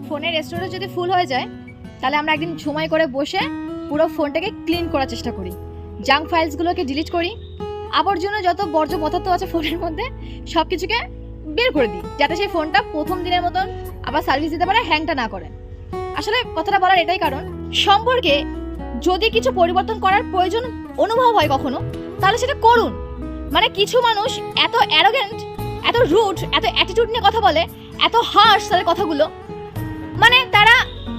ফোনের স্টোরেজ যদি ফুল হয়ে যায় তাহলে আমরা একদিন সময় করে বসে পুরো ফোনটাকে ক্লিন করার চেষ্টা করি, জাঙ্ক ফাইলসগুলোকে ডিলিট করি, আবর্জনা যত বর্জ্য পদার্থ আছে ফোনের মধ্যে সব কিছুকে বের করে দিই, যাতে সেই ফোনটা প্রথম দিনের মতন আবার সার্ভিস দিতে পারে, হ্যাংটা না করে। আসলে কথাটা বলার এটাই কারণ, সম্পর্কে যদি কিছু পরিবর্তন করার প্রয়োজন অনুভব হয় কখনো, তাহলে সেটা করুন। মানে কিছু মানুষ এত অ্যারোগেন্ট, এত রুড, এত অ্যাটিটিউড নিয়ে কথা বলে, এত হার্শ তাদের কথাগুলো। মানে তারা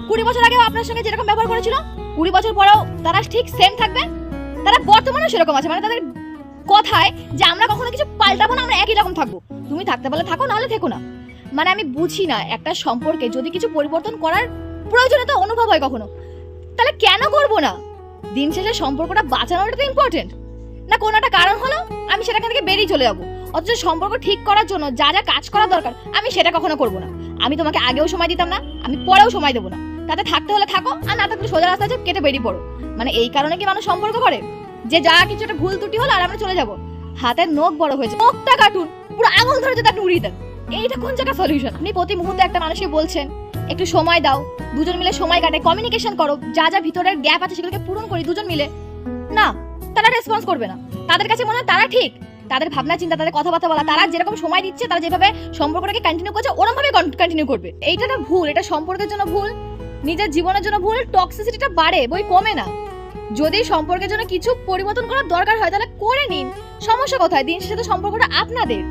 20 বছর আগেও আপনার সঙ্গে যেরকম ব্যবহার করেছিল 20 বছর পরেও তারা ঠিক সেম থাকবে, তারা বর্তমানেও সেরকম আছে। মানে তাদের কথায় যে আমরা কখনো কিছু পাল্টাবো না, আমরা একই রকম থাকবো, তুমি থাকতে পারলে থাকো, নাহলে থেকো না। মানে আমি বুঝি না, একটা সম্পর্কে যদি কিছু পরিবর্তন করার প্রয়োজনীয়তা অনুভব হয় কখনো, তাহলে কেন করবো না? দিন শেষে সম্পর্কটা বাঁচানোটা তো ইম্পর্টেন্ট না? কোনো একটা কারণ হলো আমি সেখান থেকে বেরিয়ে চলে যাবো, অথচ সম্পর্ক ঠিক করার জন্য যা যা কাজ করা দরকার আমি সেটা কখনো করবো না। আমি তোমাকে আগেও সময় দিতাম না, আমি পরেও সময় দেবো না। তাতে থাকতে হলে থাকো, আর না থাকলে সোজা রাস্তা আছে কেটে বেরিয়ে পড়ো। মানে এই কারণে কি মানুষ সম্পর্ক করে যে যা কিছু একটা ভুল ত্রুটি হলো আর আমরা চলে যাবো? হাতের নখ বড় হয়েছে, নখটা কাটুন, পুরো আঙুল ধরে যদি আপনি উড়িয়ে দেন, এইটা কোন জায়গা সলিউশন? আপনি প্রতি মুহূর্তে একটা মানুষকে বলছেন একটু সময় দাও, দুজন মিলে সময় কাটে, কমিউনিকেশন করো, যা যা ভিতরের গ্যাপ আছে সেগুলোকে পূরণ করি দুজন মিলে। না, তারা রেসপন্স করবে না। তাদের কাছে মনে হয় তারা ঠিক, তাদের ভাবনা চিন্তা, তাদের কথাবার্তা বলা, তারা যেরকম সময় দিচ্ছে, তারা যেভাবে সম্পর্কটাকে কন্টিনিউ করছে ওরকম ভাবে কন্টিনিউ করবে। এইটা না ভুল, এটা সম্পর্কের জন্য ভুল, নিজের জীবনের জন্য ভুল। টক্সিসিটিটা বাড়ে, বই কমে না। যদি সম্পর্কের জন্য কিছু পরিবর্তন করার দরকার হয় তাহলে করে নিন, সমস্যা কোথায়? দিন শেষে তো সম্পর্কটা আপনাদের।